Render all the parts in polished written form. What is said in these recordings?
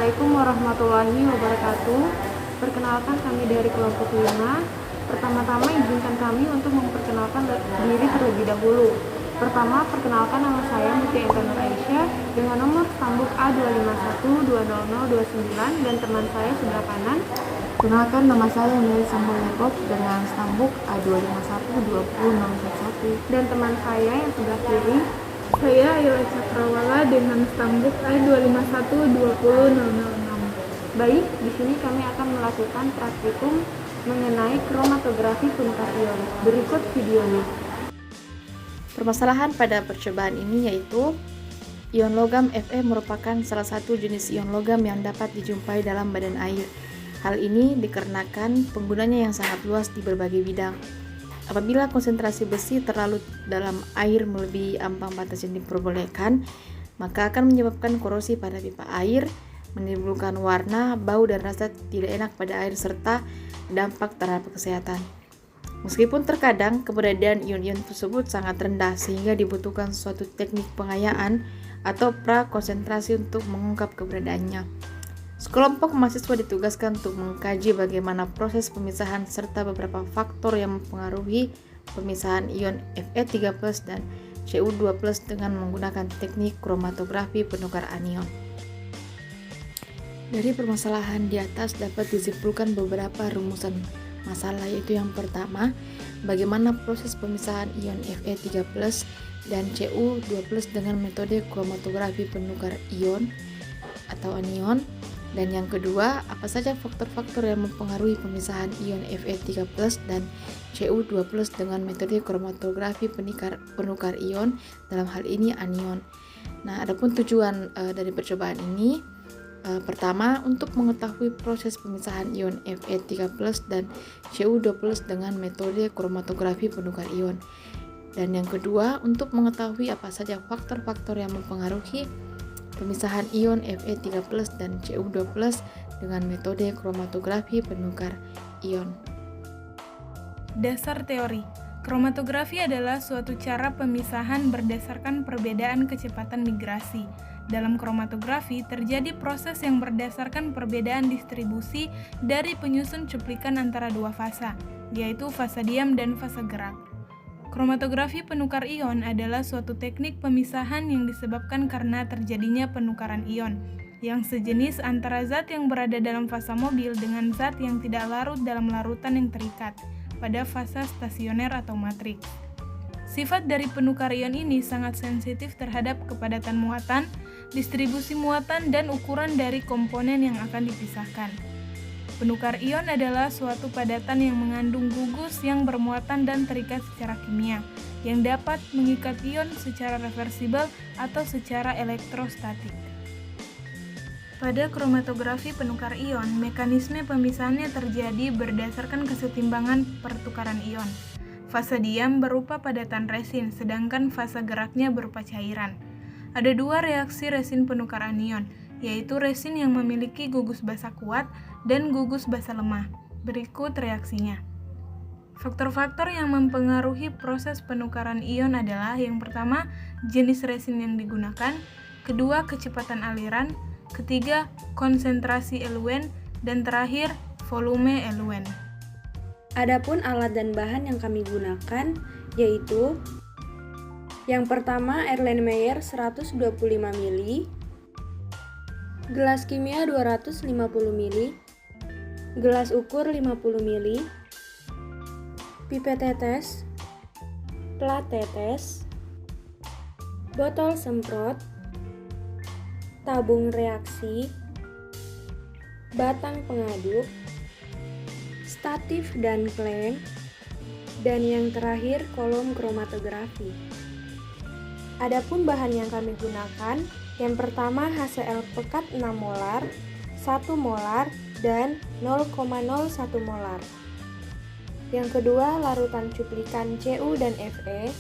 Assalamualaikum warahmatullahi wabarakatuh. Perkenalkan kami dari kelompok 5. Pertama-tama izinkan kami untuk memperkenalkan diri terlebih dahulu. Pertama, perkenalkan nama saya Mutia Nur Aisyah dengan nomor stambuk A251200209 dan teman saya sebelah kanan. Perkenalkan nama saya Meli Samuel Yakob dengan stambuk A251200611 dan teman saya yang sebelah kiri. Saya Ayla Cakrawala dengan stambuk A251200006. Baik, di sini kami akan melakukan praktikum mengenai kromatografi penukar ion. Berikut videonya. Permasalahan pada percobaan ini yaitu ion logam Fe merupakan salah satu jenis ion logam yang dapat dijumpai dalam badan air. Hal ini dikarenakan penggunanya yang sangat luas di berbagai bidang. Apabila konsentrasi besi terlalu dalam air melebihi ambang batas yang diperbolehkan, maka akan menyebabkan korosi pada pipa air, menimbulkan warna, bau, dan rasa tidak enak pada air serta dampak terhadap kesehatan. Meskipun terkadang keberadaan ion-ion tersebut sangat rendah sehingga dibutuhkan suatu teknik pengayaan atau prakonsentrasi untuk mengungkap keberadaannya. Sekelompok mahasiswa ditugaskan untuk mengkaji bagaimana proses pemisahan serta beberapa faktor yang mempengaruhi pemisahan ion Fe3+ dan Cu2+ dengan menggunakan teknik kromatografi penukar anion. Dari permasalahan di atas dapat disimpulkan beberapa rumusan masalah, yaitu yang pertama, bagaimana proses pemisahan ion Fe3+ dan Cu2+ dengan metode kromatografi penukar ion atau anion. Dan yang kedua, apa saja faktor-faktor yang mempengaruhi pemisahan ion Fe3+ dan Cu2+ dengan metode kromatografi penukar ion, dalam hal ini anion. Nah, adapun tujuan dari percobaan ini, pertama, untuk mengetahui proses pemisahan ion Fe3+ dan Cu2+ dengan metode kromatografi penukar ion. Dan yang kedua, untuk mengetahui apa saja faktor-faktor yang mempengaruhi pemisahan ion Fe3+ dan Cu2+ dengan metode kromatografi penukar ion. Dasar teori. Kromatografi adalah suatu cara pemisahan berdasarkan perbedaan kecepatan migrasi. Dalam kromatografi terjadi proses yang berdasarkan perbedaan distribusi dari penyusun cuplikan antara dua fasa, yaitu fasa diam dan fasa gerak. Kromatografi penukar ion adalah suatu teknik pemisahan yang disebabkan karena terjadinya penukaran ion yang sejenis antara zat yang berada dalam fasa mobil dengan zat yang tidak larut dalam larutan yang terikat pada fasa stasioner atau matriks. Sifat dari penukar ion ini sangat sensitif terhadap kepadatan muatan, distribusi muatan, dan ukuran dari komponen yang akan dipisahkan. Penukar ion adalah suatu padatan yang mengandung gugus yang bermuatan dan terikat secara kimia, yang dapat mengikat ion secara reversibel atau secara elektrostatik. Pada kromatografi penukar ion, mekanisme pemisahannya terjadi berdasarkan kesetimbangan pertukaran ion. Fase diam berupa padatan resin, sedangkan fase geraknya berupa cairan. Ada dua reaksi resin penukar anion, yaitu resin yang memiliki gugus basa kuat dan gugus basa lemah. Berikut reaksinya. Faktor-faktor yang mempengaruhi proses penukaran ion adalah yang pertama, jenis resin yang digunakan, kedua, kecepatan aliran, ketiga, konsentrasi eluen, dan terakhir, volume eluen. Adapun alat dan bahan yang kami gunakan yaitu yang pertama Erlenmeyer 125 ml, gelas kimia 250 ml, gelas ukur 50 ml, pipet tetes, plat tetes, botol semprot, tabung reaksi, batang pengaduk, statif dan klem, dan yang terakhir kolom kromatografi. Adapun bahan yang kami gunakan, yang pertama HCl pekat 6 molar, 1 molar, dan 0,01 molar. Yang kedua larutan cuplikan Cu dan Fe,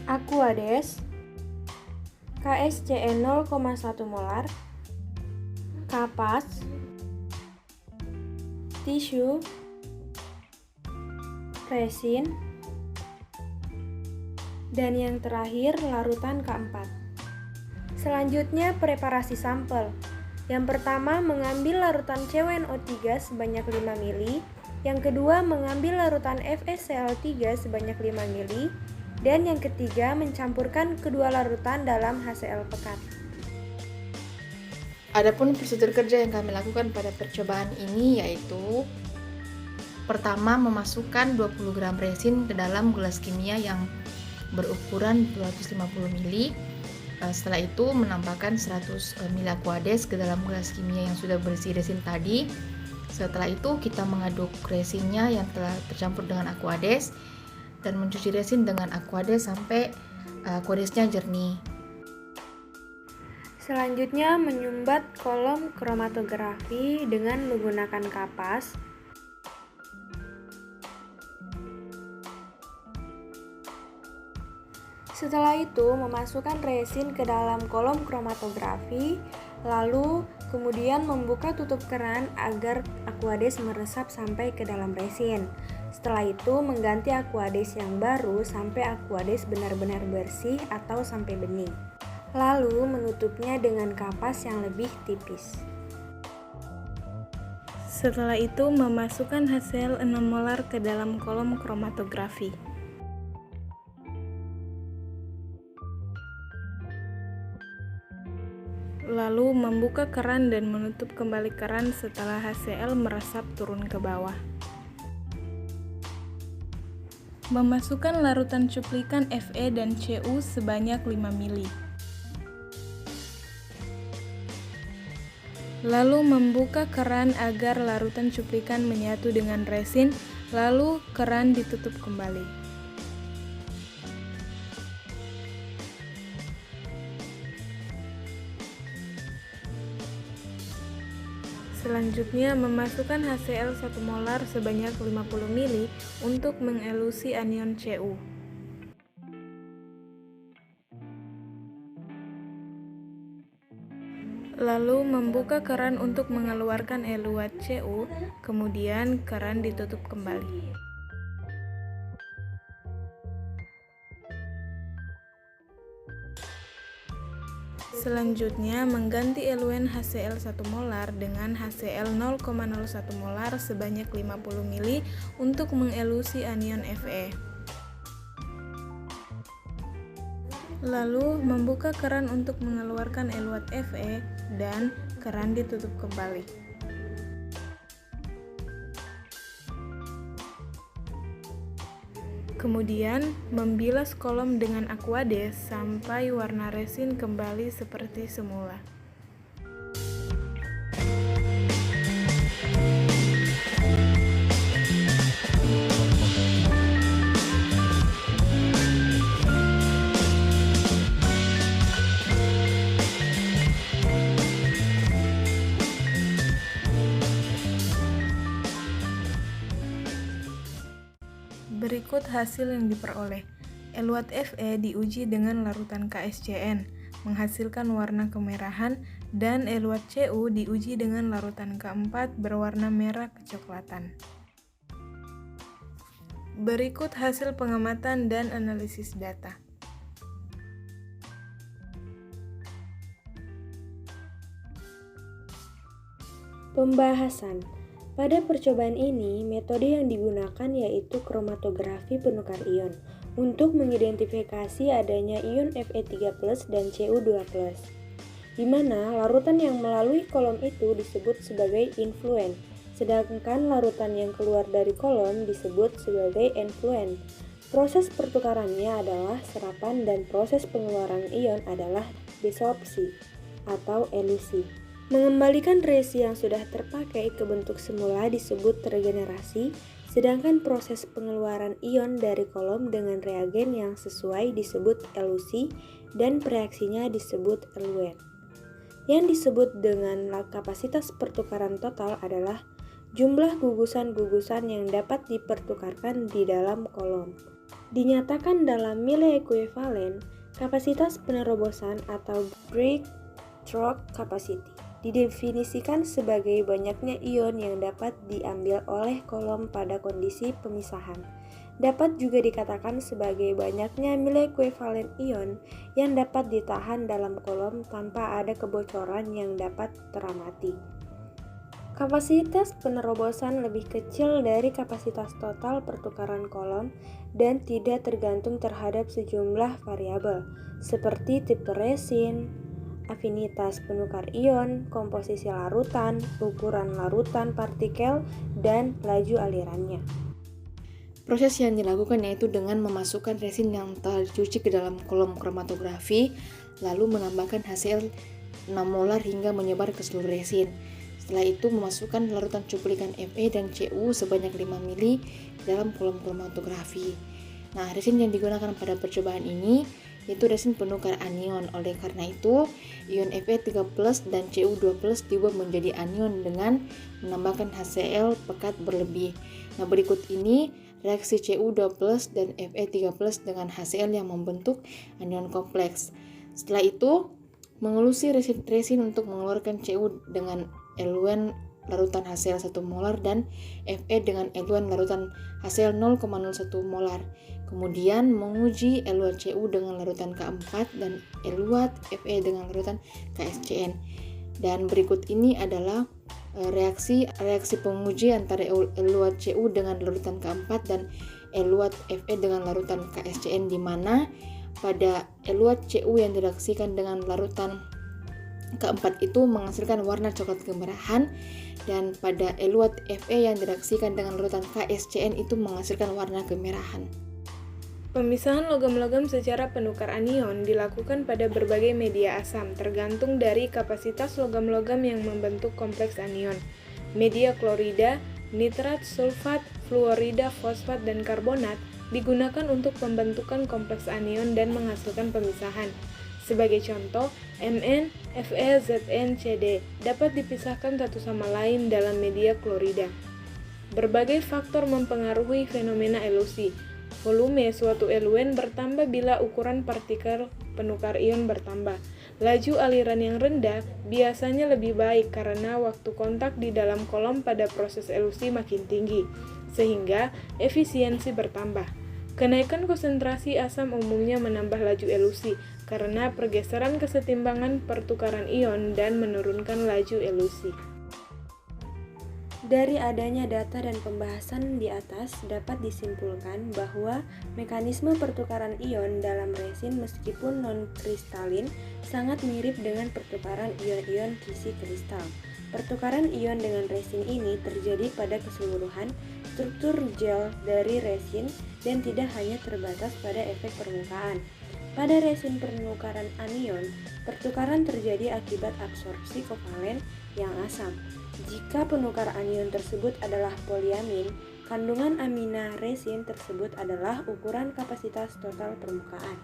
Aquades, KSCN 0,1 molar, kapas, tisu, resin, dan yang terakhir larutan keempat. Selanjutnya preparasi sampel. Yang pertama, mengambil larutan CuNO3 sebanyak 5 ml. Yang kedua, mengambil larutan FeCl3 sebanyak 5 ml. Dan yang ketiga, mencampurkan kedua larutan dalam HCl pekat. Adapun prosedur kerja yang kami lakukan pada percobaan ini yaitu pertama, memasukkan 20 gram resin ke dalam gelas kimia yang berukuran 250 ml. Setelah itu menambahkan 100 ml aquades ke dalam gelas kimia yang sudah berisi resin tadi. Setelah itu kita mengaduk resinnya yang telah tercampur dengan aquades dan mencuci resin dengan aquades sampai aquadesnya jernih. Selanjutnya, menyumbat kolom kromatografi dengan menggunakan kapas. Setelah itu, memasukkan resin ke dalam kolom kromatografi, lalu kemudian membuka tutup keran agar aquades meresap sampai ke dalam resin. Setelah itu, mengganti aquades yang baru sampai aquades benar-benar bersih atau sampai bening. Lalu, menutupnya dengan kapas yang lebih tipis. Setelah itu, memasukkan HCl 6 molar ke dalam kolom kromatografi. Lalu membuka keran dan menutup kembali keran setelah HCl meresap turun ke bawah. Memasukkan larutan cuplikan Fe dan Cu sebanyak 5 ml. Lalu membuka keran agar larutan cuplikan menyatu dengan resin, lalu keran ditutup kembali. Selanjutnya, memasukkan HCl 1 molar sebanyak 50 ml untuk mengelusi anion Cu. Lalu membuka keran untuk mengeluarkan eluat Cu, kemudian keran ditutup kembali. Selanjutnya, mengganti eluen HCl 1 molar dengan HCl 0,01 molar sebanyak 50 ml untuk mengelusi anion Fe. Lalu, membuka keran untuk mengeluarkan eluat Fe dan keran ditutup kembali. Kemudian, membilas kolom dengan aquades sampai warna resin kembali seperti semula. Berikut hasil yang diperoleh. Eluat Fe diuji dengan larutan KSCN, menghasilkan warna kemerahan, dan eluat Cu diuji dengan larutan keempat berwarna merah kecoklatan. Berikut hasil pengamatan dan analisis data. Pembahasan. Pada percobaan ini, metode yang digunakan yaitu kromatografi penukar ion untuk mengidentifikasi adanya ion Fe3+ dan Cu2+, di mana larutan yang melalui kolom itu disebut sebagai influen, sedangkan larutan yang keluar dari kolom disebut sebagai enfluen. Proses pertukarannya adalah serapan dan proses pengeluaran ion adalah desorpsi atau elusi. Mengembalikan resi yang sudah terpakai ke bentuk semula disebut regenerasi, sedangkan proses pengeluaran ion dari kolom dengan reagen yang sesuai disebut elusi dan reaksinya disebut eluen. Yang disebut dengan kapasitas pertukaran total adalah jumlah gugusan-gugusan yang dapat dipertukarkan di dalam kolom. Dinyatakan dalam nilai ekuivalen, kapasitas penerobosan atau breakthrough capacity didefinisikan sebagai banyaknya ion yang dapat diambil oleh kolom pada kondisi pemisahan. Dapat juga dikatakan sebagai banyaknya nilai kuivalen ion yang dapat ditahan dalam kolom tanpa ada kebocoran yang dapat teramati. Kapasitas penerobosan lebih kecil dari kapasitas total pertukaran kolom dan tidak tergantung terhadap sejumlah variabel seperti tipe resin, afinitas penukar ion, komposisi larutan, ukuran larutan partikel, dan laju alirannya. Proses yang dilakukan yaitu dengan memasukkan resin yang telah dicuci ke dalam kolom kromatografi, lalu menambahkan HCl 6 molar hingga menyebar ke seluruh resin. Setelah itu memasukkan larutan cuplikan Fe dan Cu sebanyak 5 ml dalam kolom kromatografi. Nah, resin yang digunakan pada percobaan ini yaitu resin penukar anion. Oleh karena itu, ion Fe3+ dan Cu2+ diubah menjadi anion dengan menambahkan HCl pekat berlebih. Nah, berikut ini reaksi Cu2+ dan Fe3+ dengan HCl yang membentuk anion kompleks. Setelah itu, mengelusi resin untuk mengeluarkan Cu dengan eluan larutan HCl 1 molar dan Fe dengan eluan larutan HCl 0,01 molar. Kemudian menguji eluat Cu dengan larutan K4 dan eluat Fe dengan larutan KSCN. Dan berikut ini adalah reaksi penguji antara eluat Cu dengan larutan K4 dan eluat Fe dengan larutan KSCN, di mana pada eluat Cu yang direaksikan dengan larutan K4 itu menghasilkan warna coklat kemerahan, dan pada eluat Fe yang direaksikan dengan larutan KSCN itu menghasilkan warna kemerahan. Pemisahan logam-logam secara penukar anion dilakukan pada berbagai media asam tergantung dari kapasitas logam-logam yang membentuk kompleks anion. Media klorida, nitrat, sulfat, fluorida, fosfat, dan karbonat digunakan untuk pembentukan kompleks anion dan menghasilkan pemisahan. Sebagai contoh, Mn, Fe, Zn, Cd dapat dipisahkan satu sama lain dalam media klorida. Berbagai faktor mempengaruhi fenomena elusi. Volume suatu eluen bertambah bila ukuran partikel penukar ion bertambah. Laju aliran yang rendah biasanya lebih baik karena waktu kontak di dalam kolom pada proses elusi makin tinggi, sehingga efisiensi bertambah. Kenaikan konsentrasi asam umumnya menambah laju elusi karena pergeseran kesetimbangan pertukaran ion dan menurunkan laju elusi. Dari adanya data dan pembahasan di atas dapat disimpulkan bahwa mekanisme pertukaran ion dalam resin meskipun non-kristalin sangat mirip dengan pertukaran ion-ion kisi kristal. Pertukaran ion dengan resin ini terjadi pada keseluruhan struktur gel dari resin dan tidak hanya terbatas pada efek permukaan. Pada resin penukaran anion, pertukaran terjadi akibat absorpsi kovalen yang asam. Jika penukar anion tersebut adalah poliamin, kandungan amina resin tersebut adalah ukuran kapasitas total permukaan.